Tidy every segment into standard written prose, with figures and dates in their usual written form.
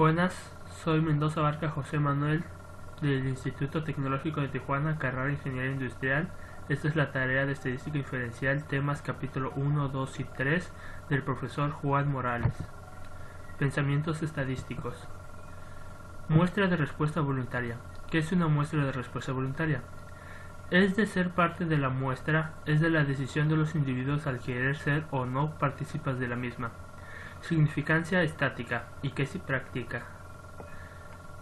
Buenas, soy Mendoza Barca José Manuel del Instituto Tecnológico de Tijuana, carrera Ingeniería Industrial. Esta es la tarea de Estadística Inferencial, temas capítulo 1, 2 y 3 del profesor Juan Morales. Pensamientos estadísticos. Muestra de respuesta voluntaria. ¿Qué es una muestra de respuesta voluntaria? Es de ser parte de la muestra, es de la decisión de los individuos al querer ser o no partícipes de la misma. Significancia estática. ¿Y qué se practica?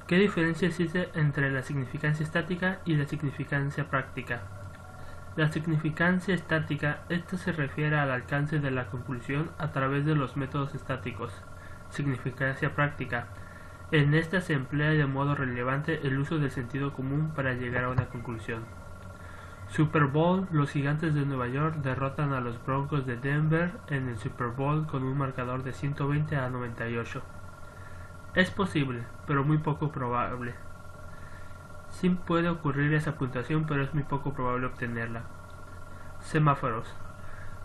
¿Qué diferencia existe entre la significancia estática y la significancia práctica? La significancia estática, esta se refiere al alcance de la conclusión a través de los métodos estáticos. Significancia práctica. En esta se emplea de modo relevante el uso del sentido común para llegar a una conclusión. Super Bowl. Los Gigantes de Nueva York derrotan a los Broncos de Denver en el Super Bowl con un marcador de 120-98. Es posible, pero muy poco probable. Sí puede ocurrir esa puntuación, pero es muy poco probable obtenerla. Semáforos.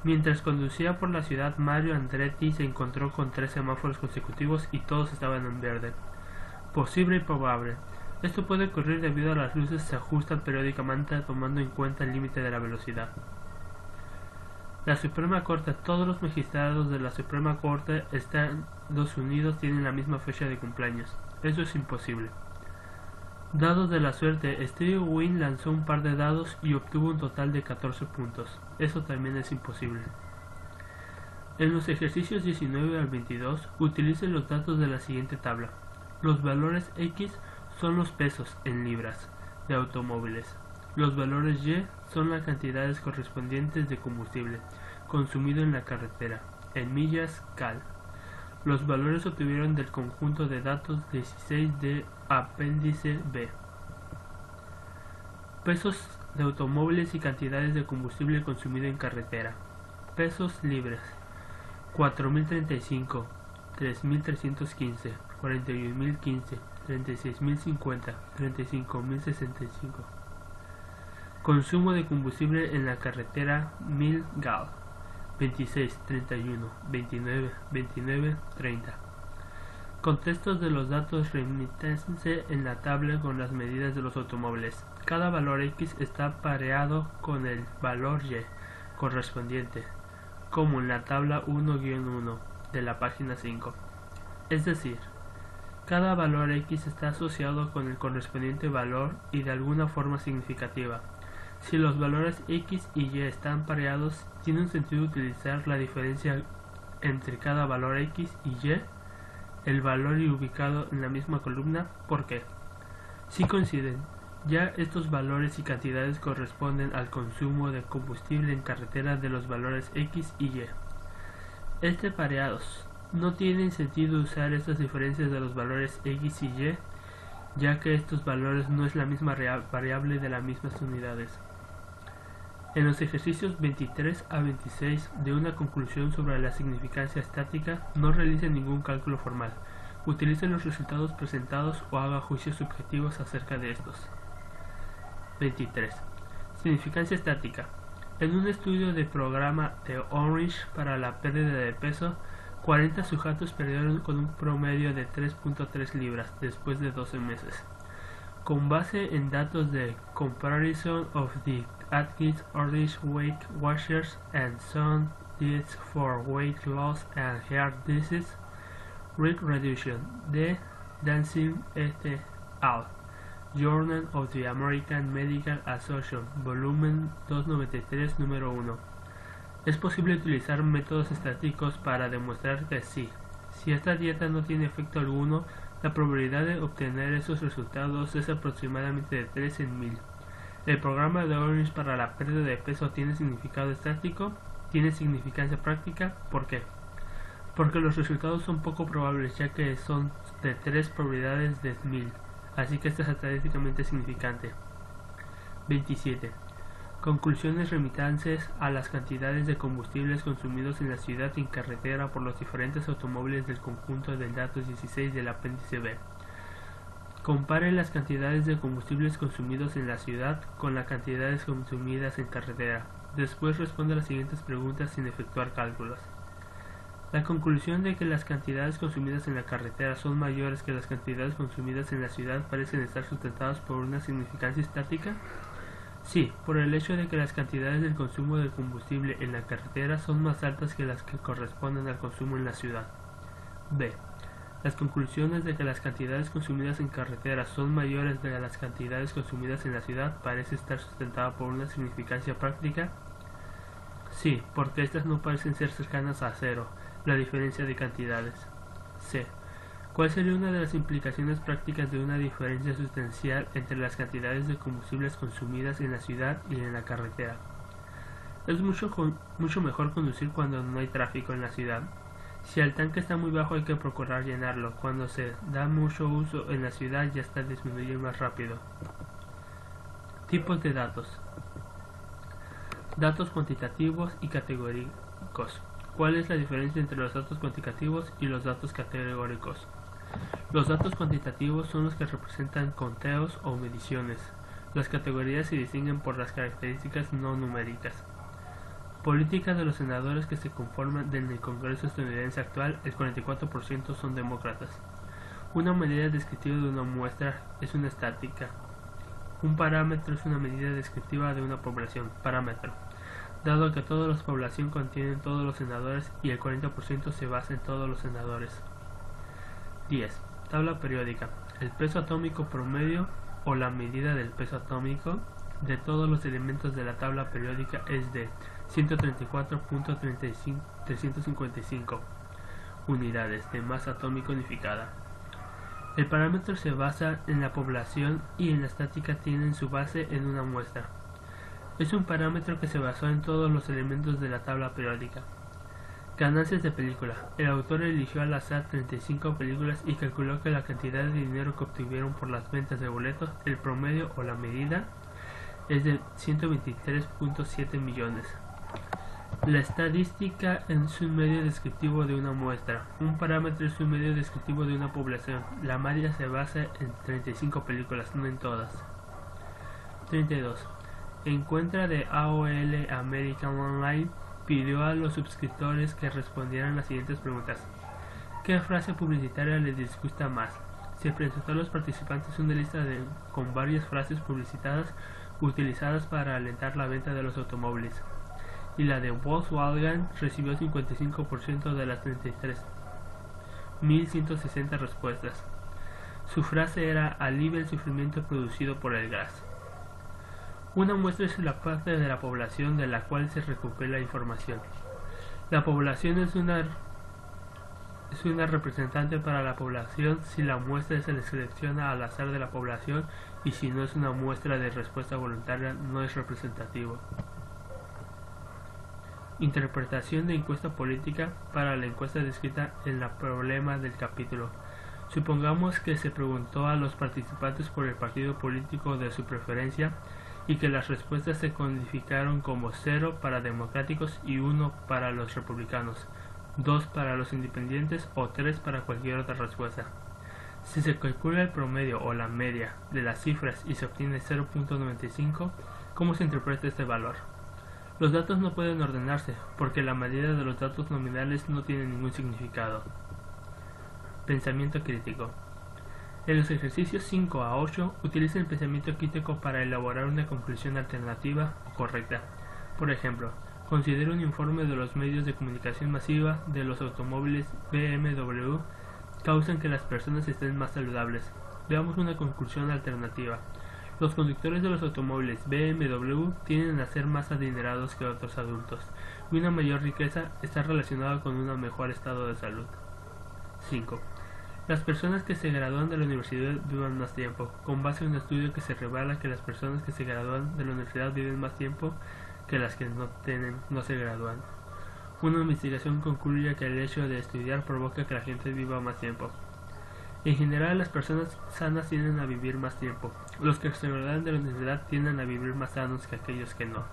Mientras conducía por la ciudad, Mario Andretti se encontró con 3 semáforos consecutivos y todos estaban en verde. Posible y probable. Esto puede ocurrir debido a las luces se ajustan periódicamente tomando en cuenta el límite de la velocidad. La Suprema Corte. Todos los magistrados de la Suprema Corte de Estados Unidos tienen la misma fecha de cumpleaños. Eso es imposible. Dados de la suerte. Steve Wynn lanzó un par de dados y obtuvo un total de 14 puntos. Eso también es imposible. En los ejercicios 19 al 22, utilicen los datos de la siguiente tabla. Los valores X son los pesos en libras de automóviles. Los valores Y son las cantidades correspondientes de combustible consumido en la carretera, en millas cal. Los valores se obtuvieron del conjunto de datos 16 de apéndice B. Pesos de automóviles y cantidades de combustible consumido en carretera. Pesos libres: 4.035, 3.315, 41.015, 36.050, 35.065. Consumo de combustible en la carretera 1000 gal. 26, 31, 29, 29, 30. Contextos de los datos remítense en la tabla con las medidas de los automóviles. Cada valor X está pareado con el valor Y correspondiente, como en la tabla 1-1 de la página 5. Es decir, cada valor X está asociado con el correspondiente valor y de alguna forma significativa. Si los valores X y Y están pareados, tiene un sentido utilizar la diferencia entre cada valor X y Y, el valor y ubicado en la misma columna. ¿Por qué? Si coinciden, ya estos valores y cantidades corresponden al consumo de combustible en carretera de los valores X y Y. Pareados. No tiene sentido usar estas diferencias de los valores X y Y, ya que estos valores no es la misma variable de las mismas unidades. En los ejercicios 23 a 26 de una conclusión sobre la significancia estática, no realicen ningún cálculo formal. Utilicen los resultados presentados o haga juicios subjetivos acerca de estos. 23. Significancia estática. En un estudio de programa de Orange para la pérdida de peso, 40 sujetos perdieron con un promedio de 3.3 libras después de 12 meses. Con base en datos de Comparison of the Atkins Orange Weight Watchers and Some Diets for Weight Loss and Heart Disease Rate Reduction de Dancing et al. Journal of the American Medical Association, volumen 293, número 1. Es posible utilizar métodos estadísticos para demostrar que si esta dieta no tiene efecto alguno, la probabilidad de obtener esos resultados es aproximadamente de 3 en 1000. El programa de Orange para la pérdida de peso tiene significado estático, tiene significancia práctica. ¿Por qué? Porque los resultados son poco probables, ya que son de 3 probabilidades de 1000, así que esto es estadísticamente significante. 27. Conclusiones remitantes a las cantidades de combustibles consumidos en la ciudad y en carretera por los diferentes automóviles del conjunto del datos 16 del apéndice B. Compare las cantidades de combustibles consumidos en la ciudad con las cantidades consumidas en carretera. Después responde las siguientes preguntas sin efectuar cálculos. La conclusión de que las cantidades consumidas en la carretera son mayores que las cantidades consumidas en la ciudad parecen estar sustentadas por una significancia estática. Sí, por el hecho de que las cantidades del consumo de combustible en la carretera son más altas que las que corresponden al consumo en la ciudad. B. Las conclusiones de que las cantidades consumidas en carretera son mayores de las cantidades consumidas en la ciudad parece estar sustentada por una significancia práctica. Sí, porque estas no parecen ser cercanas a cero, la diferencia de cantidades. C. ¿Cuál sería una de las implicaciones prácticas de una diferencia sustancial entre las cantidades de combustibles consumidas en la ciudad y en la carretera? Es mucho mejor conducir cuando no hay tráfico en la ciudad. Si el tanque está muy bajo hay que procurar llenarlo. Cuando se da mucho uso en la ciudad ya está disminuye más rápido. Tipos de datos. Datos cuantitativos y categóricos. ¿Cuál es la diferencia entre los datos cuantitativos y los datos categóricos? Los datos cuantitativos son los que representan conteos o mediciones. Las categorías se distinguen por las características no numéricas. Política de los senadores que se conforman en el Congreso estadounidense actual, el 44% son demócratas. Una medida descriptiva de una muestra es una estadística. Un parámetro es una medida descriptiva de una población, parámetro. Dado que toda la población contiene todos los senadores y el 40% se basa en todos los senadores. 10. Tabla periódica. El peso atómico promedio o la medida del peso atómico de todos los elementos de la tabla periódica es de 134.355 unidades de masa atómica unificada. El parámetro se basa en la población y en la estática tienen su base en una muestra. Es un parámetro que se basó en todos los elementos de la tabla periódica. Ganancias de película. El autor eligió al azar 35 películas y calculó que la cantidad de dinero que obtuvieron por las ventas de boletos, el promedio o la medida, es de 123.7 millones. La estadística es un medio descriptivo de una muestra. Un parámetro es un medio descriptivo de una población. La media se basa en 35 películas, no en todas. 32. Encuentra de AOL American Online pidió a los suscriptores que respondieran las siguientes preguntas. ¿Qué frase publicitaria les disgusta más? Se presentó a los participantes una lista con varias frases publicitadas utilizadas para alentar la venta de los automóviles, y la de Volkswagen recibió 55% de las 33.160 respuestas. Su frase era alivia el sufrimiento producido por el gas. Una muestra es la parte de la población de la cual se recopila información. La población es una representante para la población si la muestra se le selecciona al azar de la población y si no es una muestra de respuesta voluntaria no es representativo. Interpretación de encuesta política para la encuesta descrita en el problema del capítulo. Supongamos que se preguntó a los participantes por el partido político de su preferencia y que las respuestas se codificaron como 0 para democráticos y 1 para los republicanos, 2 para los independientes o 3 para cualquier otra respuesta. Si se calcula el promedio o la media de las cifras y se obtiene 0.95, ¿cómo se interpreta este valor? Los datos no pueden ordenarse porque la medida de los datos nominales no tiene ningún significado. Pensamiento crítico. En los ejercicios 5 a 8 utiliza el pensamiento crítico para elaborar una conclusión alternativa o correcta. Por ejemplo, considera un informe de los medios de comunicación masiva de los automóviles BMW causan que las personas estén más saludables. Veamos una conclusión alternativa. Los conductores de los automóviles BMW tienden a ser más adinerados que otros adultos, y una mayor riqueza está relacionada con un mejor estado de salud. 5. Las personas que se gradúan de la universidad viven más tiempo, con base en un estudio que se revela que las personas que se gradúan de la universidad viven más tiempo que las que no se gradúan. Una investigación concluye que el hecho de estudiar provoca que la gente viva más tiempo. En general, las personas sanas tienden a vivir más tiempo. Los que se gradúan de la universidad tienden a vivir más sanos que aquellos que no.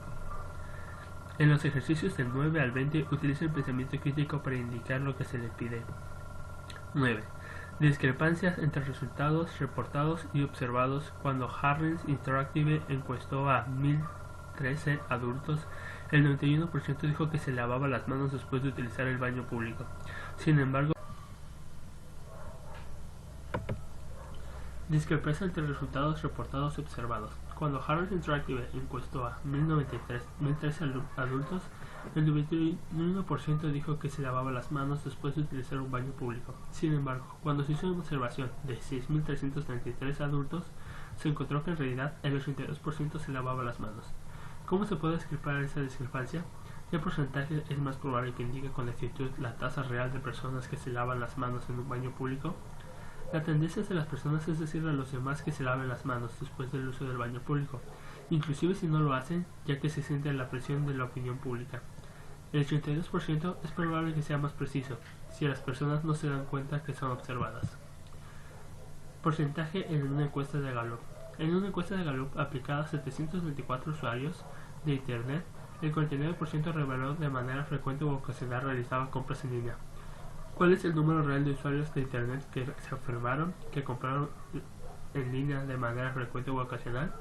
En los ejercicios del 9 al 20 utiliza el pensamiento crítico para indicar lo que se le pide. 9. Discrepancias entre resultados reportados y observados cuando Harris Interactive encuestó a 1013 adultos El 91% dijo que se lavaba las manos después de utilizar el baño público. Sin embargo, discrepancia entre resultados reportados y observados. Cuando Harvard Interactive encuestó a 1013 adultos, el 91% dijo que se lavaba las manos después de utilizar un baño público. Sin embargo, cuando se hizo una observación de 6.333 adultos, se encontró que en realidad el 82% se lavaba las manos. ¿Cómo se puede discrepar esa discrepancia? ¿Qué porcentaje es más probable que indique con exactitud la tasa real de personas que se lavan las manos en un baño público? La tendencia de las personas es decirle a los demás que se laven las manos después del uso del baño público, inclusive si no lo hacen, ya que se siente la presión de la opinión pública. El 82% es probable que sea más preciso, si las personas no se dan cuenta que son observadas. Porcentaje en una encuesta de Gallup. En una encuesta de Gallup aplicada a 724 usuarios de Internet, el 49% reveló de manera frecuente o ocasional realizaba compras en línea. ¿Cuál es el número real de usuarios de Internet que se afirmaron que compraron en línea de manera frecuente o ocasional?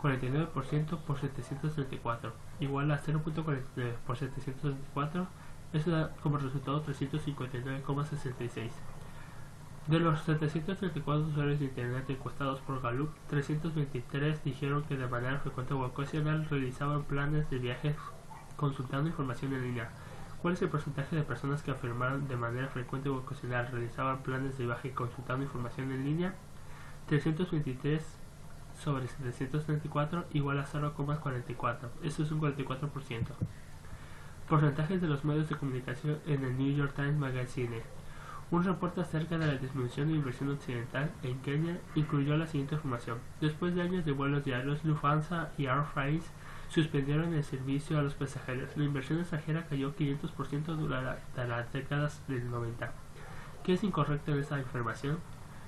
49% por 734, igual a 0.49 por 734, eso da como resultado 359,66. De los 734 usuarios de Internet encuestados por Gallup, 323 dijeron que de manera frecuente o ocasional realizaban planes de viajes consultando información en línea. ¿Cuál es el porcentaje de personas que afirmaron de manera frecuente o ocasional realizaban planes de viaje consultando información en línea? 323 sobre 734 igual a 0,44, eso es un 44%. Porcentajes de los medios de comunicación en el New York Times Magazine. Un reporte acerca de la disminución de inversión occidental en Kenia incluyó la siguiente información. Después de años de vuelos diarios, Lufthansa y Air France suspendieron el servicio a los pasajeros. La inversión extranjera cayó 500% durante las décadas del 90. ¿Qué es incorrecto en esta información?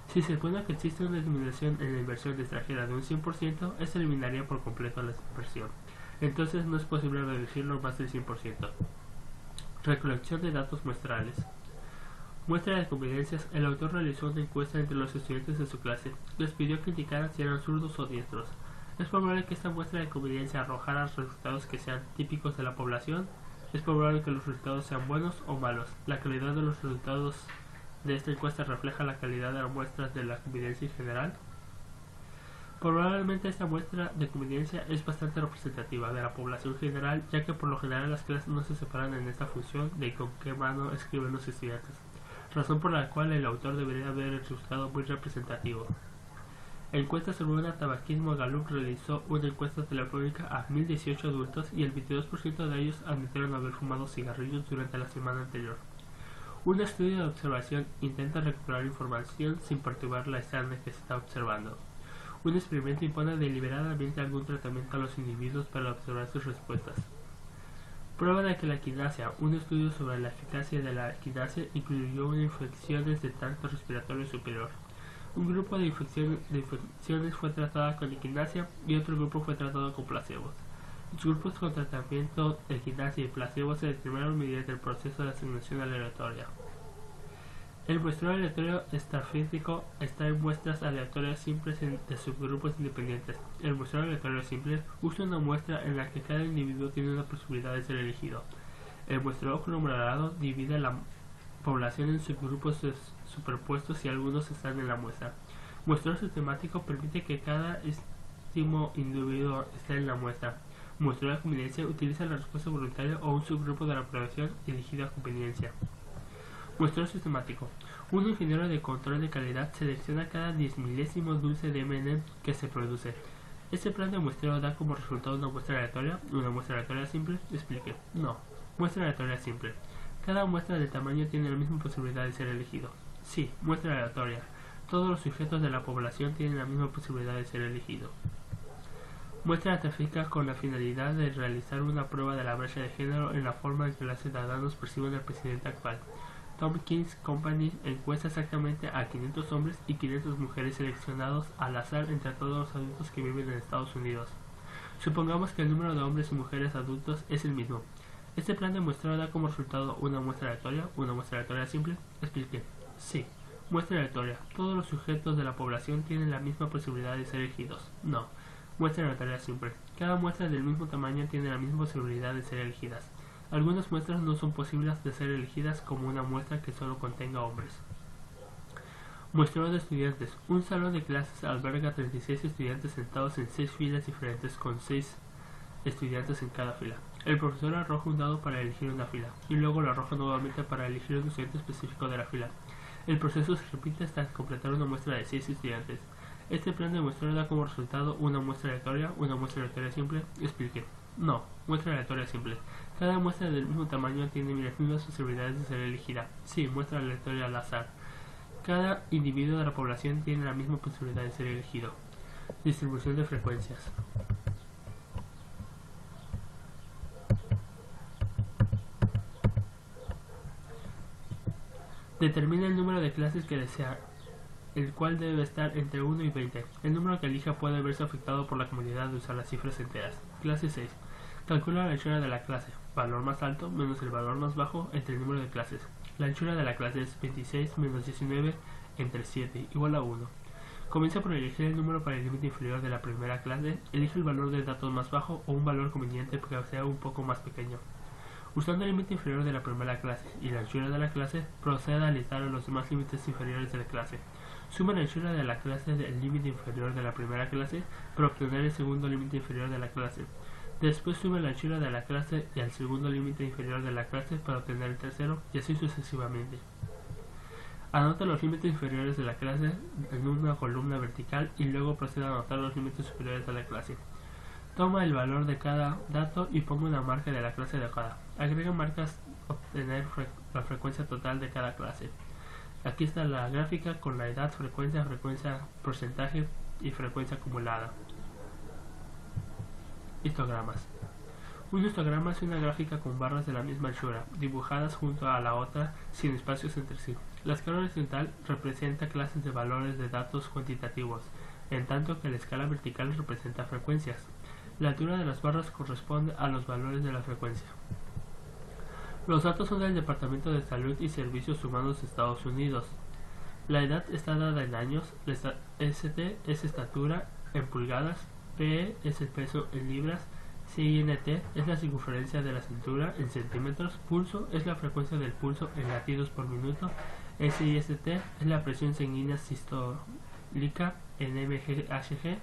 Si se supone que existe una disminución en la inversión extranjera de un 100%, esto eliminaría por completo la inversión. Entonces no es posible reducirlo más del 100%. Recolección de datos muestrales. Muestra de conveniencias. El autor realizó una encuesta entre los estudiantes de su clase. Les pidió que indicaran si eran zurdos o diestros. Es probable que esta muestra de conveniencia arrojara resultados que sean típicos de la población. Es probable que los resultados sean buenos o malos. La calidad de los resultados de esta encuesta refleja la calidad de las muestras de la conveniencia en general. Probablemente esta muestra de conveniencia es bastante representativa de la población general, ya que por lo general las clases no se separan en esta función de con qué mano escriben los estudiantes, razón por la cual el autor debería ver el resultado muy representativo. Encuesta sobre el tabaquismo. Gallup realizó una encuesta telefónica a 1018 adultos y el 22% de ellos admitieron haber fumado cigarrillos durante la semana anterior. Un estudio de observación intenta recuperar información sin perturbar la escena que se está observando. Un experimento impone deliberadamente algún tratamiento a los individuos para observar sus respuestas. Prueba de que la equinacia. Un estudio sobre la eficacia de la equinacia incluyó infecciones de tracto respiratorio superior. Un grupo de infecciones fue tratado con equinacia y otro grupo fue tratado con placebos. Los grupos con tratamiento de equinacia y placebo se determinaron mediante el proceso de asignación aleatoria. El muestreo aleatorio estadístico está en muestras aleatorias simples de subgrupos independientes. El muestreo aleatorio simple usa una muestra en la que cada individuo tiene una posibilidad de ser elegido. El muestreo conglomerado divide la población en subgrupos superpuestos y algunos están en la muestra. Muestreo sistemático permite que cada individuo esté en la muestra. Muestreo de conveniencia utiliza la respuesta voluntaria o un subgrupo de la población elegido a conveniencia. Muestreo sistemático. Un ingeniero de control de calidad selecciona cada 10 milésimo dulce de M&M que se produce. Este plan de muestreo da como resultado una muestra aleatoria simple. Explique. No. Muestra aleatoria simple. Cada muestra de tamaño tiene la misma posibilidad de ser elegido. Sí. Muestra aleatoria. Todos los sujetos de la población tienen la misma posibilidad de ser elegidos. Muestra estadística con la finalidad de realizar una prueba de la brecha de género en la forma en que los ciudadanos perciben al presidente actual. Tompkins Company encuesta exactamente a 500 hombres y 500 mujeres seleccionados al azar entre todos los adultos que viven en Estados Unidos. Supongamos que el número de hombres y mujeres adultos es el mismo. Este plan de muestreo da como resultado una muestra aleatoria simple. Explique. Sí. Muestra aleatoria. Todos los sujetos de la población tienen la misma posibilidad de ser elegidos. No. Muestra aleatoria simple. Cada muestra del mismo tamaño tiene la misma posibilidad de ser elegidas. Algunas muestras no son posibles de ser elegidas, como una muestra que solo contenga hombres. Muestreo de estudiantes. Un salón de clases alberga 36 estudiantes sentados en 6 filas diferentes con 6 estudiantes en cada fila. El profesor arroja un dado para elegir una fila y luego lo arroja nuevamente para elegir un estudiante específico de la fila. El proceso se repite hasta completar una muestra de 6 estudiantes. Este plan de muestreo da como resultado una muestra aleatoria simple. Explique. No, muestra aleatoria simple. Cada muestra del mismo tamaño tiene las mismas posibilidades de ser elegida. Sí, muestra aleatoria al azar. Cada individuo de la población tiene la misma posibilidad de ser elegido. Distribución de frecuencias. Determina el número de clases que desea, el cual debe estar entre 1 y 20. El número que elija puede verse afectado por la comodidad de usar las cifras enteras. Clase 6. Calcula la anchura de la clase, valor más alto menos el valor más bajo entre el número de clases. La anchura de la clase es 26 menos 19 entre 7 igual a 1. Comienza por elegir el número para el límite inferior de la primera clase. Elige el valor de datos más bajo o un valor conveniente que sea un poco más pequeño. Usando el límite inferior de la primera clase y la anchura de la clase, proceda a listar los demás límites inferiores de la clase. Suma la anchura de la clase del límite inferior de la primera clase para obtener el segundo límite inferior de la clase. Después sube la anchura de la clase y al segundo límite inferior de la clase para obtener el tercero, y así sucesivamente. Anota los límites inferiores de la clase en una columna vertical y luego procede a anotar los límites superiores de la clase. Toma el valor de cada dato y ponga una marca de la clase adecuada. Agrega marcas para obtener la frecuencia total de cada clase. Aquí está la gráfica con la edad, frecuencia, porcentaje y frecuencia acumulada. Histogramas. Un histograma es una gráfica con barras de la misma anchura, dibujadas junto a la otra sin espacios entre sí. La escala horizontal representa clases de valores de datos cuantitativos, en tanto que la escala vertical representa frecuencias. La altura de las barras corresponde a los valores de la frecuencia. Los datos son del Departamento de Salud y Servicios Humanos de Estados Unidos. La edad está dada en años, la ST es estatura en pulgadas, PE es el peso en libras, CINT es la circunferencia de la cintura en centímetros, pulso es la frecuencia del pulso en latidos por minuto, SIST es la presión sanguínea sistólica en mg/hg,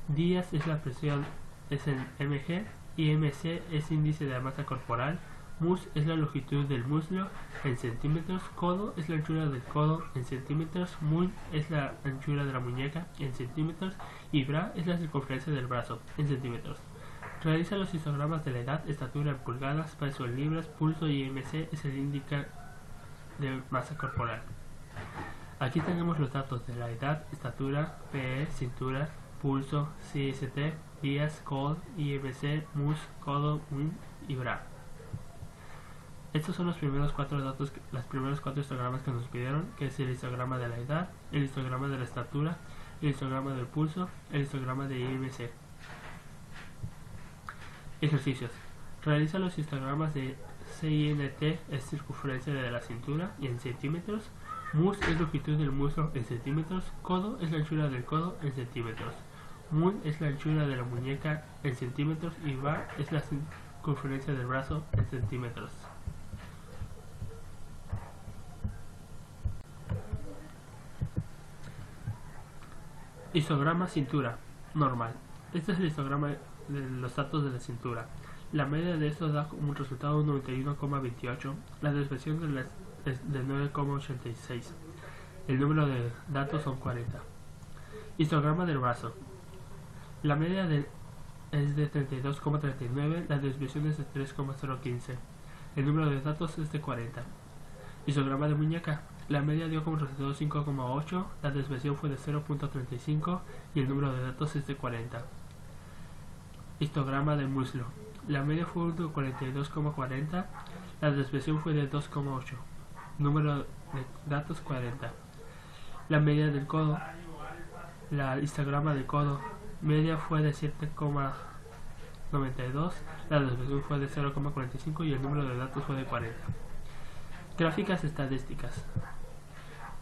días es la presión es en mg, IMC es índice de la masa corporal, mus es la longitud del muslo en centímetros, codo es la anchura del codo en centímetros, mun es la anchura de la muñeca en centímetros y bra es la circunferencia del brazo en centímetros. Realiza los histogramas de la edad, estatura en pulgadas, peso en libras, pulso y IMC es el índice de masa corporal. Aquí tenemos los datos de la edad, estatura, PE, cintura, pulso, CIST, días, codo, IMC, mus, codo, mun y bra. Estos son los primeros 4 datos, los primeros 4 histogramas que nos pidieron, que es el histograma de la edad, el histograma de la estatura, el histograma del pulso, el histograma de IMC. Ejercicios. Realiza los histogramas de CINT, es circunferencia de la cintura y en centímetros, mus es longitud del muslo en centímetros, codo es la anchura del codo en centímetros, mun es la anchura de la muñeca en centímetros y bar es la circunferencia del brazo en centímetros. Histograma cintura normal. Este es el histograma de los datos de la cintura. La media de estos da como resultado 91,28. La desviación es de 9,86. El número de datos son 40. Histograma del brazo. La media es de 32,39. La desviación es de 3,015. El número de datos es de 40. Histograma de muñeca. La media dio como resultado 5,8, la desviación fue de 0,35 y el número de datos es de 40. Histograma del muslo. La media fue de 42,40, la desviación fue de 2,8. Número de datos 40. La media del codo. La histograma del codo. Media fue de 7,92, la desviación fue de 0,45 y el número de datos fue de 40. Gráficas estadísticas.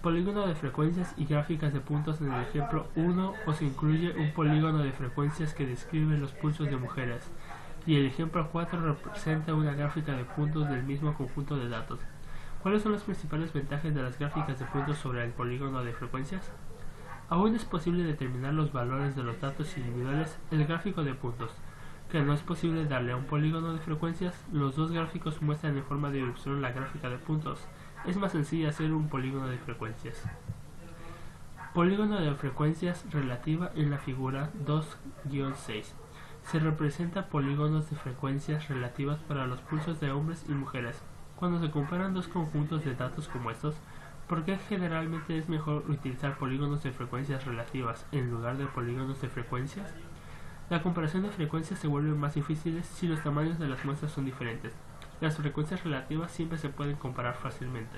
Polígono de frecuencias y gráficas de puntos en el ejemplo 1 os incluye un polígono de frecuencias que describe los pulsos de mujeres, y el ejemplo 4 representa una gráfica de puntos del mismo conjunto de datos. ¿Cuáles son las principales ventajas de las gráficas de puntos sobre el polígono de frecuencias? Aún es posible determinar los valores de los datos individuales en el gráfico de puntos, que no es posible darle a un polígono de frecuencias. Los dos gráficos muestran en forma de ilustración la gráfica de puntos. Es más sencillo hacer un polígono de frecuencias. Polígono de frecuencias relativa en la figura 2-6. Se representa polígonos de frecuencias relativas para los pulsos de hombres y mujeres. Cuando se comparan dos conjuntos de datos como estos, ¿por qué generalmente es mejor utilizar polígonos de frecuencias relativas en lugar de polígonos de frecuencias? La comparación de frecuencias se vuelve más difícil si los tamaños de las muestras son diferentes. Las frecuencias relativas siempre se pueden comparar fácilmente.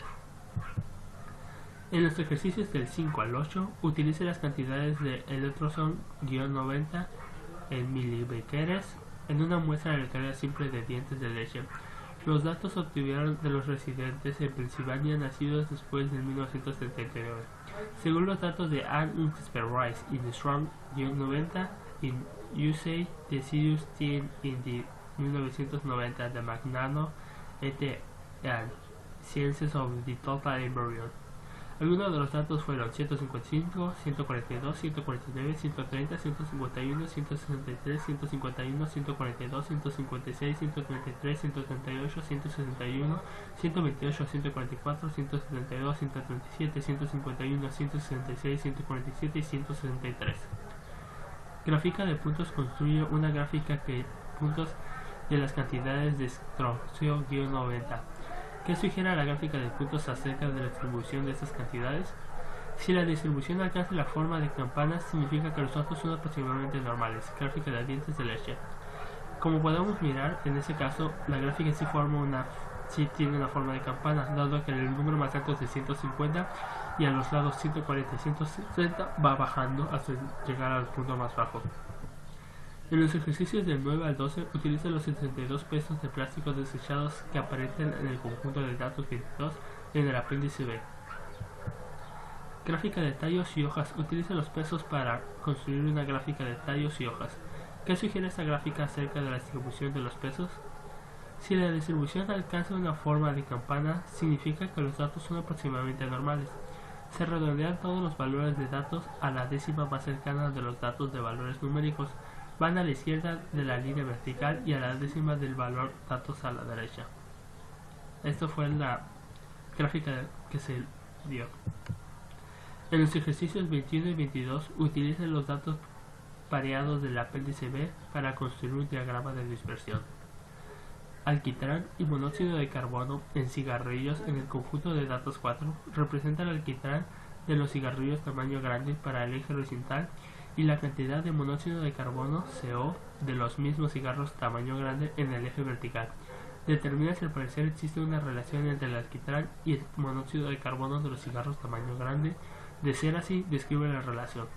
En los ejercicios del 5 al 8, utilice las cantidades de electrosón-90 en milibecqueres en una muestra aleatoria simple de dientes de leche. Los datos se obtuvieron de los residentes en Pensilvania nacidos después de 1979. Según los datos de Ann Unksper-Rice y de Strong-90 in USA Deciduous Teen in the 1990 de Magnano et al. Sciences of the Total Embryo. Algunos de los datos fueron 155, 142, 149, 130, 151, 163, 151, 142, 156, 133, 138, 161, 128, 144, 172, 137, 151, 166, 147 y 163. Gráfica de puntos construye una gráfica de puntos de las cantidades de Strong-90. ¿Qué sugiere la gráfica de puntos acerca de la distribución de estas cantidades? Si la distribución alcanza la forma de campanas, significa que los datos son aproximadamente normales. Gráfica de dientes de leche. Como podemos mirar, en ese caso, la gráfica sí tiene una forma de campana, dado que el número más alto es de 150 y a los lados 140 y 160 va bajando hasta llegar al punto más bajo. En los ejercicios del 9 al 12, utiliza los 62 pesos de plástico desechados que aparecen en el conjunto de datos 22 en el apéndice B. Gráfica de tallos y hojas. Utiliza los pesos para construir una gráfica de tallos y hojas. ¿Qué sugiere esta gráfica acerca de la distribución de los pesos? Si la distribución alcanza una forma de campana, significa que los datos son aproximadamente normales. Se redondean todos los valores de datos a la décima más cercana de los datos de valores numéricos. Van a la izquierda de la línea vertical y a la décima del valor datos a la derecha. Esto fue la gráfica que se dio. En los ejercicios 21 y 22, utilicen los datos pareados del apéndice B para construir un diagrama de dispersión. Alquitrán y monóxido de carbono en cigarrillos en el conjunto de datos 4 representan el alquitrán de los cigarrillos tamaño grande para el eje horizontal y la cantidad de monóxido de carbono CO de los mismos cigarros tamaño grande en el eje vertical. Determina si al parecer existe una relación entre el alquitrán y el monóxido de carbono de los cigarros tamaño grande. De ser así, describe la relación.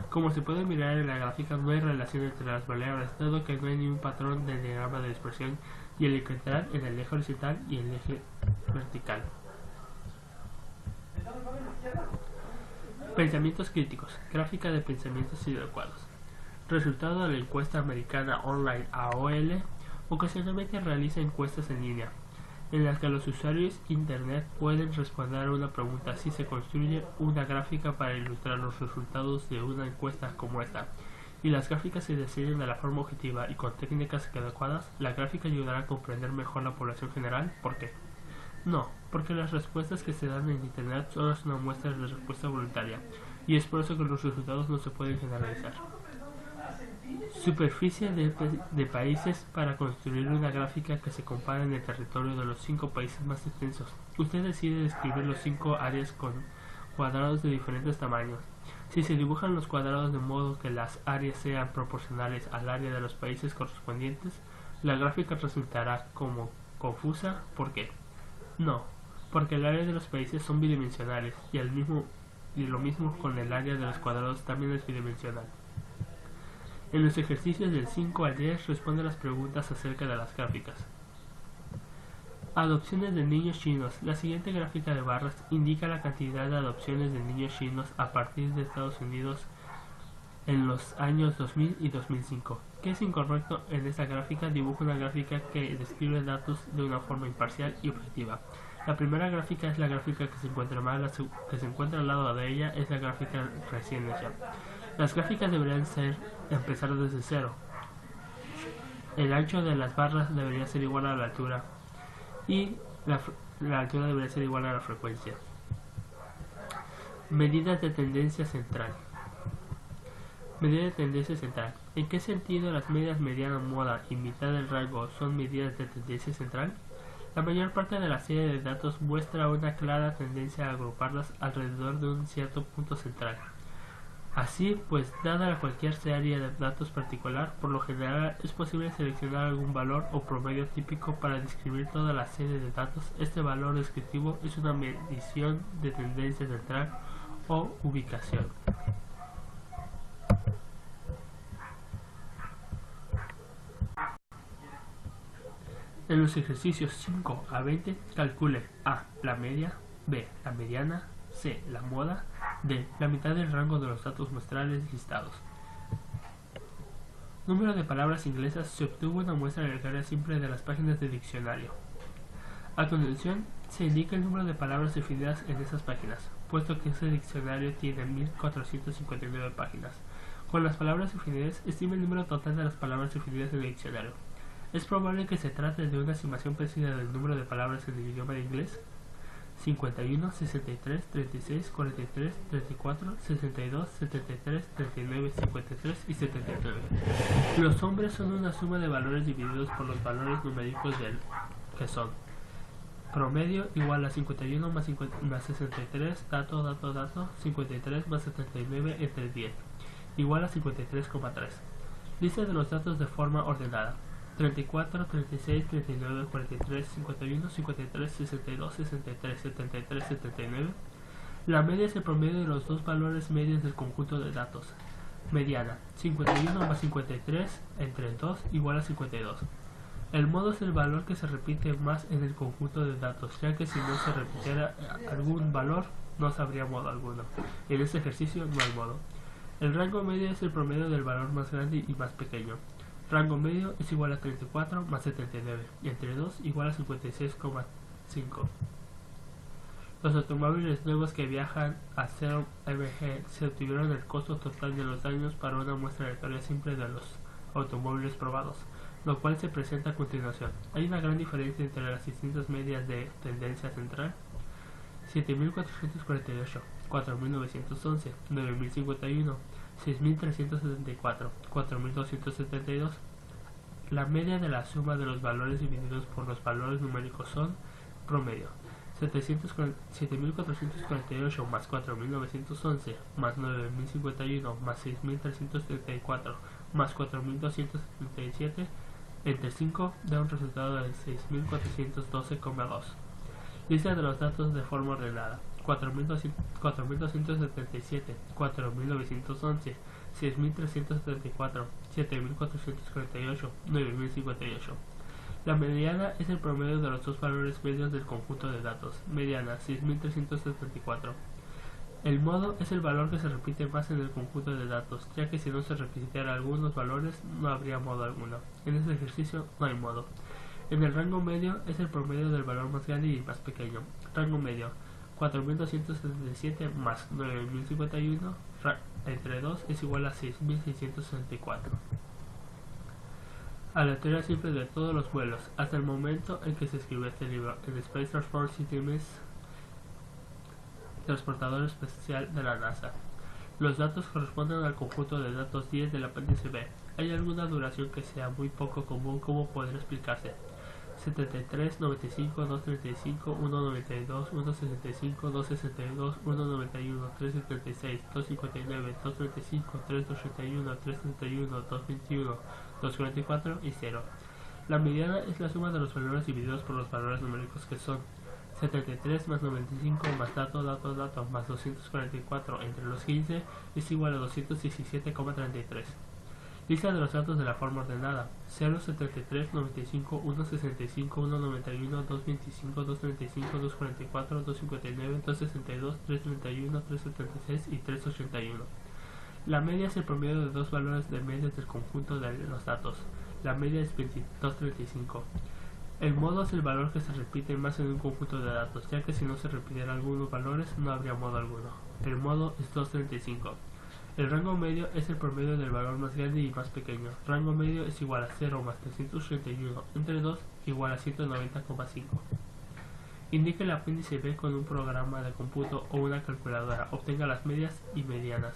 Como se puede mirar en la gráfica, no hay relación entre las variables, dado que no hay ningún patrón del diagrama de dispersión y el alquitrán en el eje horizontal y el eje vertical. Pensamientos críticos. Gráfica de pensamientos inadecuados. Resultado de la encuesta americana online AOL. Ocasionalmente realiza encuestas en línea, en las que los usuarios internet pueden responder a una pregunta si se construye una gráfica para ilustrar los resultados de una encuesta como esta, y las gráficas se diseñan de la forma objetiva y con técnicas adecuadas. La gráfica ayudará a comprender mejor la población general. ¿Por qué? No, porque las respuestas que se dan en internet solo es una muestra de respuesta voluntaria, y es por eso que los resultados no se pueden generalizar. Superficie de países para construir una gráfica que se compara en el territorio de los 5 países más extensos. Usted decide describir los 5 áreas con cuadrados de diferentes tamaños. Si se dibujan los cuadrados de modo que las áreas sean proporcionales al área de los países correspondientes, la gráfica resultará como confusa. ¿Por qué? No, porque el área de los países son bidimensionales y lo mismo con el área de los cuadrados también es bidimensional. En los ejercicios del 5 al 10 responde las preguntas acerca de las gráficas. Adopciones de niños chinos. La siguiente gráfica de barras indica la cantidad de adopciones de niños chinos a partir de Estados Unidos en los años 2000 y 2005. ¿Qué es incorrecto en esta gráfica? Dibuja una gráfica que describe datos de una forma imparcial y objetiva. La primera gráfica es la gráfica que se encuentra mal, la que se encuentra al lado de ella es la gráfica recién hecha. Las gráficas deberían empezar desde cero. El ancho de las barras debería ser igual a la altura y la altura debería ser igual a la frecuencia. Medidas de tendencia central. Medida de tendencia central. ¿En qué sentido las medias mediana, moda y mitad del rango son medidas de tendencia central? La mayor parte de la serie de datos muestra una clara tendencia a agruparlas alrededor de un cierto punto central. Así pues, dada cualquier serie de datos particular, por lo general es posible seleccionar algún valor o promedio típico para describir toda la serie de datos. Este valor descriptivo es una medición de tendencia central o ubicación. En los ejercicios 5 a 20, calcule A. La media, B. La mediana, C. La moda, D. La mitad del rango de los datos muestrales listados. Número de palabras inglesas. Se obtuvo una muestra aleatoria simple de las páginas de diccionario. A continuación, se indica el número de palabras definidas en esas páginas, puesto que ese diccionario tiene 1459 páginas. Con las palabras definidas, estima el número total de las palabras definidas en el diccionario. Es probable que se trate de una estimación precisa del número de palabras en el idioma de inglés. 51, 63, 36, 43, 34, 62, 73, 39, 53 y 79. Los hombres son una suma de valores divididos por los valores numéricos del que son promedio igual a 51 más 63, dato, 53 más 79 entre 10, igual a 53,3. Lista de los datos de forma ordenada. 34, 36, 39, 43, 51, 53, 62, 63, 73, 79. La media es el promedio de los dos valores medios del conjunto de datos. Mediana, 51 más 53 entre 2 igual a 52. El modo es el valor que se repite más en el conjunto de datos, ya que si no se repitiera algún valor, no habría modo alguno. En este ejercicio no hay modo. El rango medio es el promedio del valor más grande y más pequeño. Rango medio es igual a 34 más 79, y entre 2 igual a 56,5. Los automóviles nuevos que viajan a 0 mg se obtuvieron el costo total de los daños para una muestra aleatoria simple de los automóviles probados, lo cual se presenta a continuación. Hay una gran diferencia entre las distintas medias de tendencia central. 7.448, 4.911, 9.051, 6.374, 4.272. La media de la suma de los valores divididos por los valores numéricos son promedio. 7.448 más 4.911 más 9.051 más 6.334 más 4.277 entre 5 da un resultado de 6.412,2. Lista de los datos de forma ordenada. 4.277, 4.911, 6.374, 7.448, 9.058. La mediana es el promedio de los dos valores medios del conjunto de datos. Mediana, 6.374. El modo es el valor que se repite más en el conjunto de datos, ya que si no se repitieran algunos valores, no habría modo alguno. En este ejercicio no hay modo. En el rango medio es el promedio del valor más grande y más pequeño. Rango medio, 4.277 más 9.051 entre 2 es igual a 6.664. Aleatoria simple de todos los vuelos hasta el momento en que se escribió este libro. El Space Transport Systems, transportador especial de la NASA. Los datos corresponden al conjunto de datos 10 del apéndice B. ¿Hay alguna duración que sea muy poco común? ¿Cómo podría explicarse? 73, 95, 235, 192, 165, 262, 191, 376, 259, 235, 381, 331, 221, 244 y 0. La mediana es la suma de los valores divididos por los valores numéricos que son 73 más 95 más dato más 244 entre los 15 es igual a 217,33. Lista de los datos de la forma ordenada: 0, 73, 95, 1, 65, 1, 91, 2, 25, 2, 35, 2, 44, 2, 59, 2, 62, 3, 31, 3, 76 y 3, 81. La media es el promedio de dos valores de medios del conjunto de los datos. La media es 22.35. El modo es el valor que se repite más en un conjunto de datos, ya que si no se repitieran algunos valores no habría modo alguno. El modo es 2.35. El rango medio es el promedio del valor más grande y más pequeño. Rango medio es igual a 0 más 331 entre 2 igual a 190,5. Indique el apéndice B con un programa de cómputo o una calculadora. Obtenga las medias y medianas.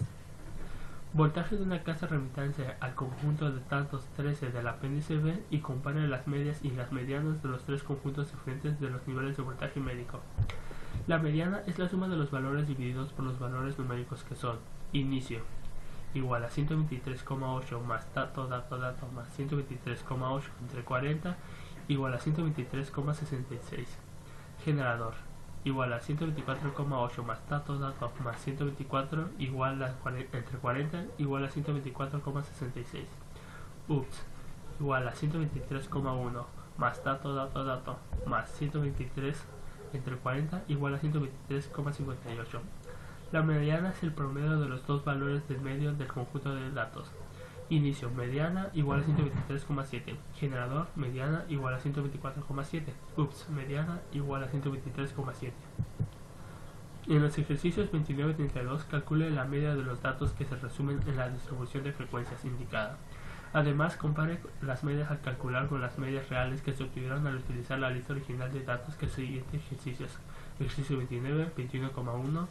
Voltaje de una casa remitancia al conjunto de tantos 13 del apéndice B y compare las medias y las medianas de los tres conjuntos diferentes de los niveles de voltaje médico. La mediana es la suma de los valores divididos por los valores numéricos que son: inicio igual a 123,8 más dato más 123,8 entre 40 igual a 123,66. Generador igual a 124,8 más dato más 124 igual a entre 40 igual a 124,66. Ups igual a 123,1 más dato más 123 entre 40 igual a 123,58. La mediana es el promedio de los dos valores del medio del conjunto de datos. Inicio mediana igual a 123,7. Generador mediana igual a 124,7. Ups mediana igual a 123,7. En los ejercicios 29 y 32 calcule la media de los datos que se resumen en la distribución de frecuencias indicada. Además, compare las medias al calcular con las medias reales que se obtuvieron al utilizar la lista original de datos que siguientes ejercicios: ejercicio 29, 21,1,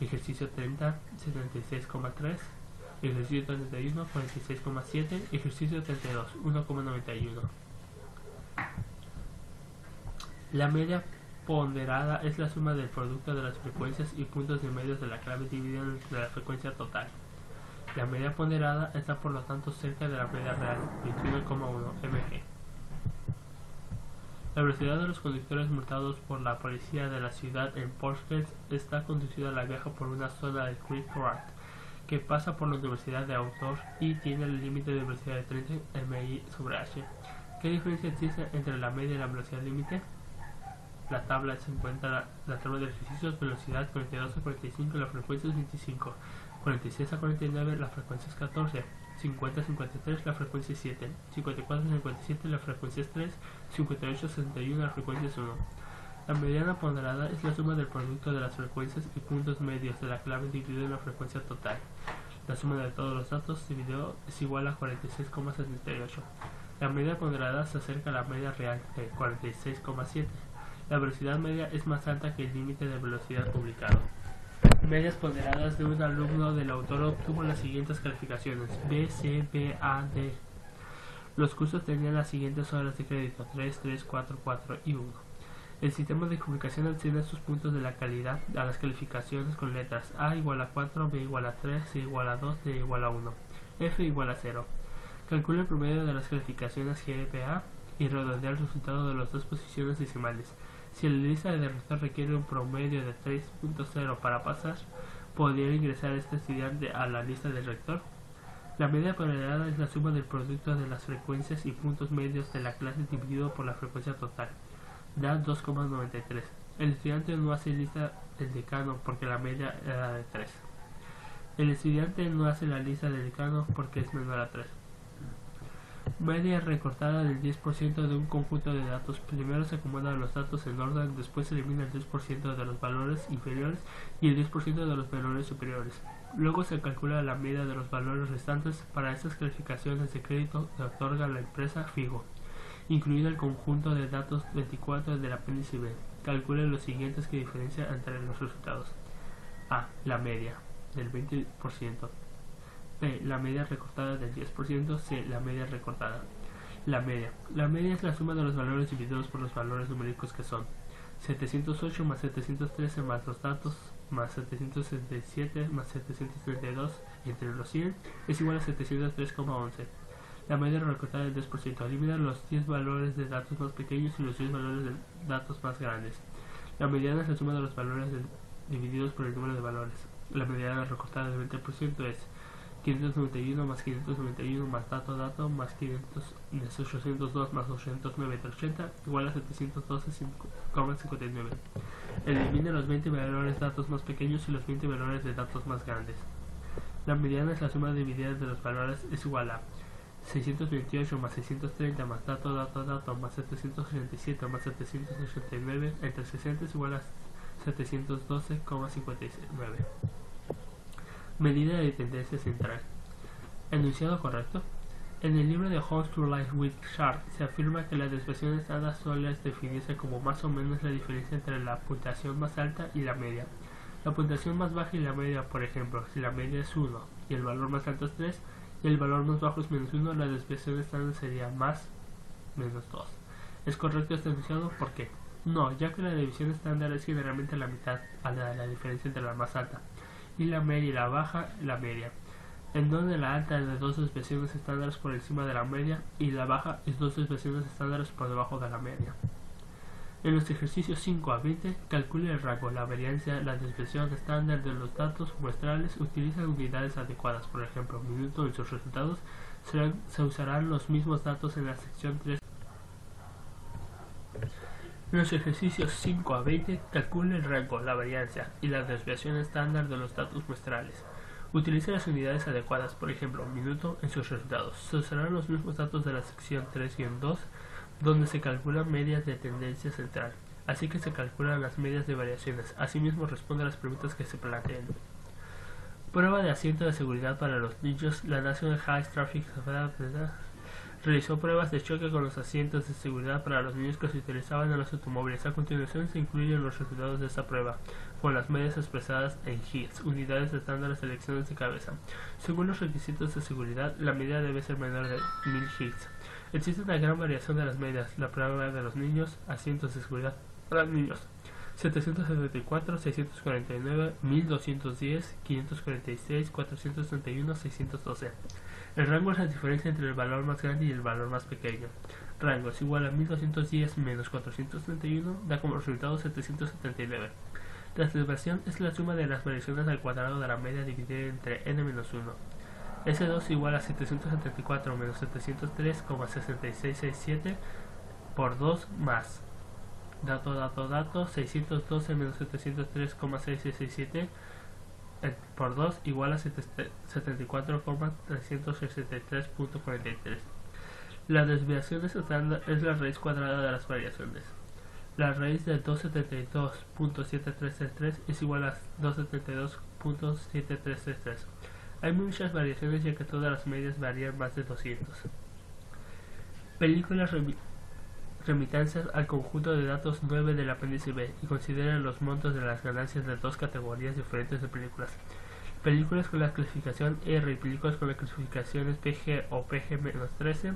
ejercicio 30, 76,3, ejercicio 31, 46,7, ejercicio 32, 1,91. La media ponderada es la suma del producto de las frecuencias y puntos de medios de la clave dividida entre la frecuencia total. La media ponderada está por lo tanto cerca de la media real, 21,1 mg. La velocidad de los conductores multados por la policía de la ciudad en Portsmouth está conducida a la vieja por una zona de Creek Road que pasa por la Universidad de Autor y tiene el límite de velocidad de 30 mph/h. ¿Qué diferencia existe entre la media y la velocidad límite? La tabla se encuentra la tabla de ejercicios: velocidad 42 a 45, la frecuencia es 25, 46 a 49, la frecuencia es 14, 50 a 53, la frecuencia es 7, 54 a 57, la frecuencia es 3, 58 a 61, la frecuencia es 1. La mediana ponderada es la suma del producto de las frecuencias y puntos medios de la clave dividido en la frecuencia total. La suma de todos los datos dividido es igual a 46,78. La media ponderada se acerca a la media real de 46,7. La velocidad media es más alta que el límite de velocidad publicado. Medias ponderadas de un alumno del autor obtuvo las siguientes calificaciones: B, C, B, A, D. Los cursos tenían las siguientes horas de crédito: 3, 3, 4, 4 y 1. El sistema de comunicación asigna sus puntos de la calidad a las calificaciones con letras: A igual a 4, B igual a 3, C igual a 2, D igual a 1, F igual a 0. Calcula el promedio de las calificaciones GPA y redondea el resultado de las dos posiciones decimales. Si la lista de rector requiere un promedio de 3.0 para pasar, ¿podría ingresar este estudiante a la lista del rector? La media ponderada es la suma del producto de las frecuencias y puntos medios de la clase dividido por la frecuencia total. Da 2,93. El estudiante no hace lista del decano porque la media era de 3. El estudiante no hace la lista del decano porque es menor a 3. Media recortada del 10% de un conjunto de datos. Primero se acomodan los datos en orden, después se elimina el 10% de los valores inferiores y el 10% de los valores superiores. Luego se calcula la media de los valores restantes. Para estas calificaciones de crédito se otorga la empresa Figo, incluido el conjunto de datos 24 del apéndice B. Calcule los siguientes que diferencia entre los resultados: A. La media del 20%. B. La media recortada del 10%. C. La media recortada. La media. La media es la suma de los valores divididos por los valores numéricos que son 708 más 713 más los datos más 767 más 732 entre los 100 es igual a 703,11. La media recortada del 10%. Elimina los 10 valores de datos más pequeños y los 10 valores de datos más grandes. La mediana es la suma de los valores divididos por el número de valores. La mediana recortada del 20% es 591 más 591 más dato más 802 más 809 entre 80 igual a 712,59. Elimine los 20 valores de datos más pequeños y los 20 valores de datos más grandes. La mediana es la suma dividida de los valores es igual a 628 más 630 más dato más 787 más 789 entre 60 es igual a 712,59. Medida de tendencia central. Enunciado correcto. En el libro de How to Life with Sharp se afirma que la desviación estándar suele definirse como más o menos la diferencia entre la puntuación más alta y la media. La puntuación más baja y la media, por ejemplo, si la media es 1 y el valor más alto es 3 y el valor más bajo es menos 1, la desviación estándar sería más menos 2. ¿Es correcto este enunciado? ¿Por qué? No, ya que la división estándar es generalmente la mitad a la diferencia entre la más alta y la media y la baja, la media, en donde la alta es de dos desviaciones estándares por encima de la media y la baja es dos desviaciones estándares por debajo de la media. En los ejercicios 5 a 20, calcule el rango, la variancia, la desviación estándar de los datos muestrales, utiliza unidades adecuadas, por ejemplo, minuto. En sus resultados se usarán los mismos datos en la sección 3. En los ejercicios 5 a 20, calcule el rango, la variancia y la desviación estándar de los datos muestrales. Utilice las unidades adecuadas, por ejemplo, minuto. En sus resultados se usarán los mismos datos de la sección 3-2, donde se calculan medias de tendencia central, así que se calculan las medias de variaciones. Asimismo, responde a las preguntas que se planteen. Prueba de asiento de seguridad para los niños. La National High Traffic realizó pruebas de choque con los asientos de seguridad para los niños que se utilizaban en los automóviles. A continuación se incluyen los resultados de esta prueba, con las medias expresadas en hits, unidades estándares de selecciones de cabeza. Según los requisitos de seguridad, la medida debe ser menor de 1000 hits. Existe una gran variación de las medias. La prueba de los niños, asientos de seguridad para niños: 774, 649, 1210, 546, 431, 612. El rango es la diferencia entre el valor más grande y el valor más pequeño. Rango es igual a 1210 menos 431, da como resultado 779. La desviación es la suma de las variaciones al cuadrado de la media dividida entre n-1. S2 igual a 774 menos 703,6667 por 2 más dato 612 menos 703,6667 por 2 igual a 74,363.43. La desviación estándar es la raíz cuadrada de las variaciones. La raíz de 272.7333 es igual a 272.7333. Hay muchas variaciones ya que todas las medias varían más de 200. Películas remitancias al conjunto de datos 9 del apéndice B y consideren los montos de las ganancias de dos categorías diferentes de películas. Películas con la clasificación R y películas con las clasificaciones PG o PG-13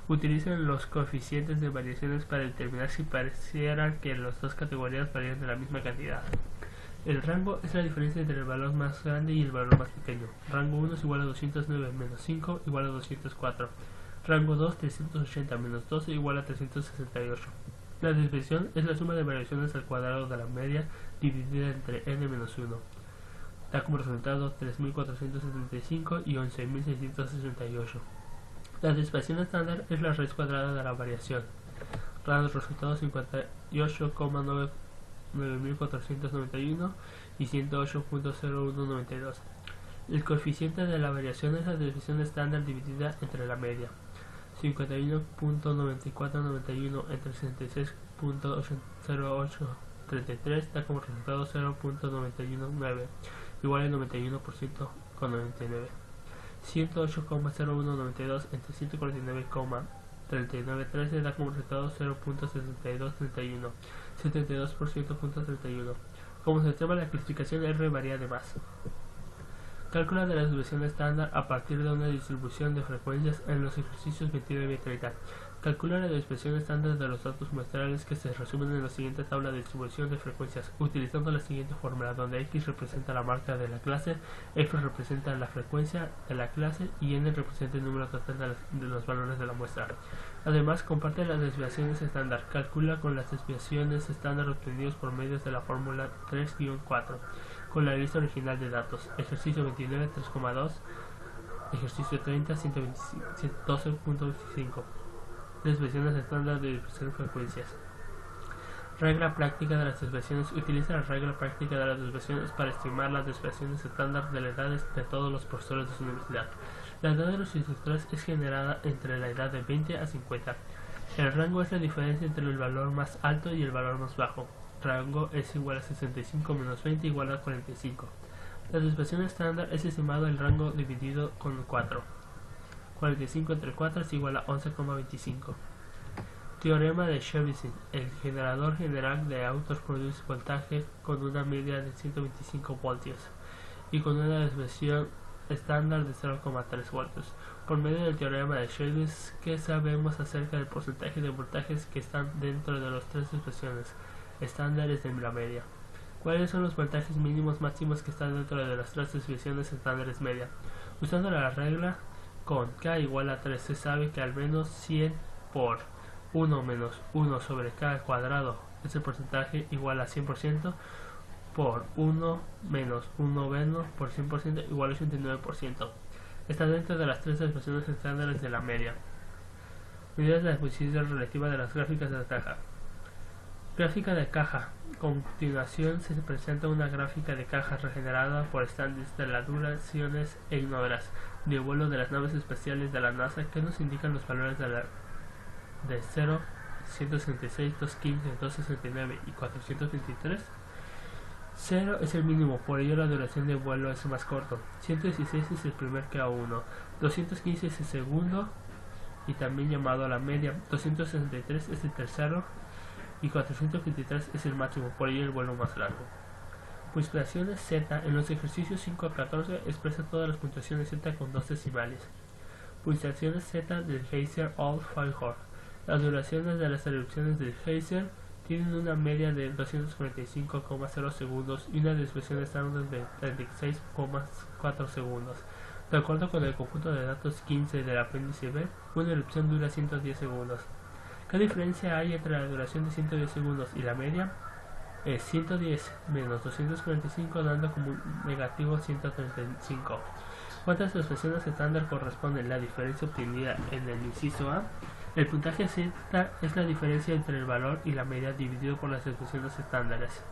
utilizan los coeficientes de variaciones para determinar si parecieran que las dos categorías varían de la misma cantidad. El rango es la diferencia entre el valor más grande y el valor más pequeño. Rango 1 es igual a 209 menos 5 igual a 204. Rango 2, 380 menos 12 igual a 368. La desviación es la suma de variaciones al cuadrado de la media dividida entre n-1. Da como resultado 3475 y 11668. La desviación estándar es la raíz cuadrada de la variación. Rango resultado 58,9491 y 108.0192. El coeficiente de la variación es la desviación estándar dividida entre la media. 51.9491 entre 66.0833 da como resultado 0.919 igual al 91,99. 108,0192 entre 149,3913 da como resultado 0.6231, 72%.31. Como se observa, la clasificación R varía de más. Calcula de la desviación estándar a partir de una distribución de frecuencias en los ejercicios 29 y 30. Calcula la desviación estándar de los datos muestrales que se resumen en la siguiente tabla de distribución de frecuencias, utilizando la siguiente fórmula, donde X representa la marca de la clase, F representa la frecuencia de la clase y N representa el número total de los valores de la muestra. Además, comparte las desviaciones estándar. Calcula con las desviaciones estándar obtenidos por medio de la fórmula 3-4. Con la lista original de datos. Ejercicio 29, 3,2. Ejercicio 30, 12.25. Desviaciones estándar de distribución de frecuencias. Regla práctica de las desviaciones. Utiliza la regla práctica de las desviaciones para estimar las desviaciones estándar de las edades de todos los profesores de su universidad. La edad de los instructores es generada entre la edad de 20 a 50. El rango es la diferencia entre el valor más alto y el valor más bajo. Rango es igual a 65 menos 20 igual a 45. La desviación estándar es estimado el rango dividido con 4. 45 entre 4 es igual a 11,25. Teorema de Chebyshev. El generador general de autos produce voltaje con una media de 125 voltios y con una desviación estándar de 0,3 voltios. Por medio del teorema de Chebyshev, ¿qué sabemos acerca del porcentaje de voltajes que están dentro de las tres desviaciones estándares de la media? ¿Cuáles son los voltajes mínimos máximos que están dentro de las tres desviaciones estándares media? Usando la regla con k igual a 3 se sabe que al menos 100 por 1 menos 1 sobre k al cuadrado es el porcentaje igual a 100% por 1 menos 1 menos por 100% igual a 89%. Está dentro de las tres desviaciones estándares de la media. Medidas de la posición relativa de las gráficas de la caja. Gráfica de caja. A continuación se presenta una gráfica de caja regenerada por estándares de las duraciones e horas de vuelo de las naves espaciales de la NASA que nos indican los valores de 0, 166, 215, 269 y 423. 0 es el mínimo, por ello la duración de vuelo es más corto. 116 es el primer KO1, 215 es el segundo y también llamado a la media, 263 es el tercero y 423 es el máximo, por ello el vuelo más largo. Puntuaciones Z. En los ejercicios 5 a 14 expresa todas las puntuaciones Z con dos decimales. Puntuaciones Z del Geyser All-Feinhorn. Las duraciones de las erupciones del Geyser tienen una media de 245,0 segundos y una desviación estándar de 36,4 segundos. De acuerdo con el conjunto de datos 15 del apéndice B, una erupción dura 110 segundos. ¿Qué diferencia hay entre la duración de 110 segundos y la media? Es 110 menos 245 dando como negativo 135. ¿Cuántas desviaciones estándar corresponden? La diferencia obtenida en el inciso A. El puntaje Z es la diferencia entre el valor y la media dividido por las desviaciones estándares.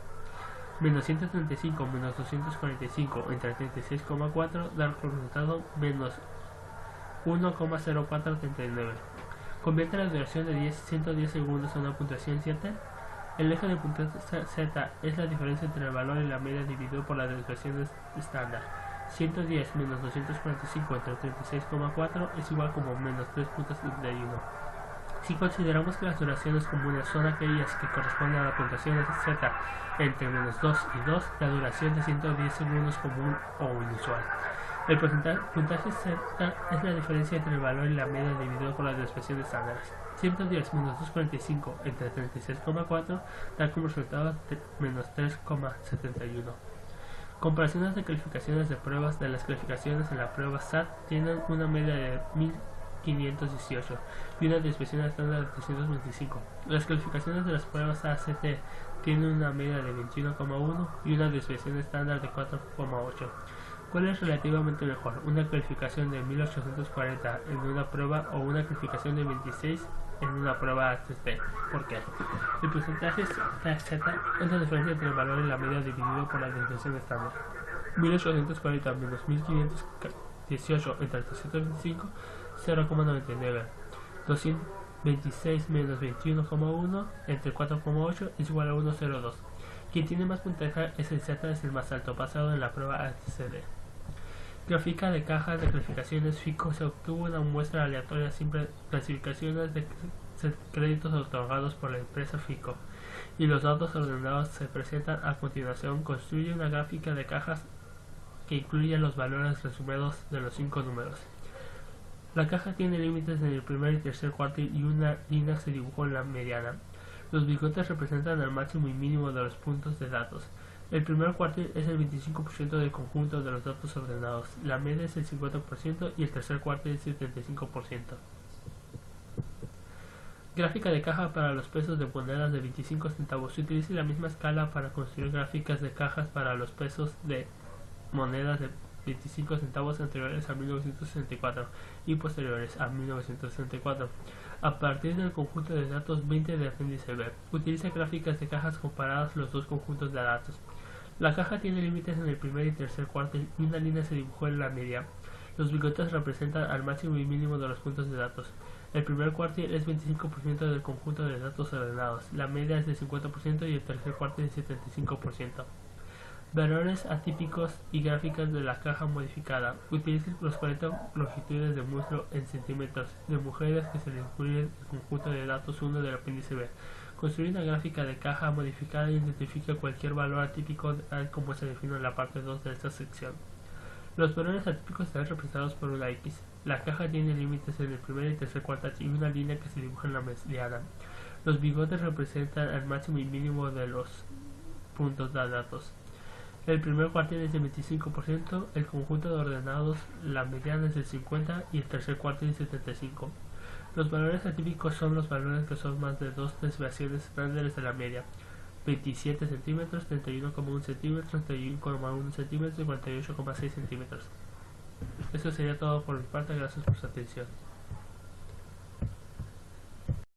Menos 135 menos 245 entre 36,4 da como resultado menos 1,0439. Convierte la duración de 110 segundos a una puntuación 7. El eje de puntaje Z es la diferencia entre el valor y la media dividido por las desviaciones estándar. 110 menos 245 entre 36,4 es igual como menos 3.71. Si consideramos que las duraciones comunes son aquellas que corresponden a la puntuación Z entre menos 2 y 2, la duración de 110 segundos común o inusual. El puntaje Z es la diferencia entre el valor y la media dividido por las desviaciones estándares. 110 menos 245 entre 36,4 da como resultado menos 3,71. Comparaciones de calificaciones de pruebas. De las calificaciones en la prueba SAT tienen una media de 1518 y una desviación estándar de 325. Las calificaciones de las pruebas ACT tienen una media de 21,1 y una desviación estándar de 4,8. ¿Cuál es relativamente mejor? ¿Una calificación de 1840 en una prueba o una calificación de 26 en una prueba ACT? ¿Por qué? El porcentaje Z es la diferencia entre el valor y la media dividido por la desviación estándar. 1840 menos 1518 entre 325, 0,99. 226 menos 21,1 entre 4,8 es igual a 1,02. Quien tiene más puntaje es el Z, es el más alto, basado en la prueba ACD. Gráfica de cajas de clasificaciones FICO. Se obtuvo una muestra aleatoria simple clasificaciones de créditos otorgados por la empresa FICO y los datos ordenados se presentan a continuación. Construye una gráfica de cajas que incluye los valores resumidos de los 5 números. La caja tiene límites en el primer y tercer cuartil y una línea se dibujó en la mediana. Los bigotes representan el máximo y mínimo de los puntos de datos. El primer cuartil es el 25% del conjunto de los datos ordenados, la media es el 50% y el tercer cuartil es el 75%. Gráfica de caja para los pesos de monedas de 25 centavos. Se utiliza la misma escala para construir gráficas de cajas para los pesos de monedas de 25 centavos anteriores a 1964 y posteriores a 1964. A partir del conjunto de datos 20 del apéndice B, utiliza gráficas de cajas comparadas los dos conjuntos de datos. La caja tiene límites en el primer y tercer cuartil y una línea se dibujó en la media. Los bigotes representan al máximo y mínimo de los puntos de datos. El primer cuartil es 25% del conjunto de datos ordenados, la media es de 50% y el tercer cuartil es 75%. Valores atípicos y gráficas de la caja modificada. Utiliza los 40 longitudes de muslo en centímetros de mujeres que se le incluye el conjunto de datos 1 del apéndice B. Construye una gráfica de caja modificada y identifica cualquier valor atípico tal como se define en la parte 2 de esta sección. Los valores atípicos están representados por una X. La caja tiene límites en el primer y tercer cuartil y una línea que se dibuja en la mediana. Los bigotes representan el máximo y mínimo de los puntos de datos. El primer cuartil es de 25%, el conjunto de ordenados, la mediana es de 50% y el tercer cuartil es de 75%. Los valores atípicos son los valores que son más de 2 desviaciones estándares de la media. 27 centímetros, 31,1 centímetros, 31,1 centímetros y 48,6 centímetros. Eso sería todo por mi parte, gracias por su atención.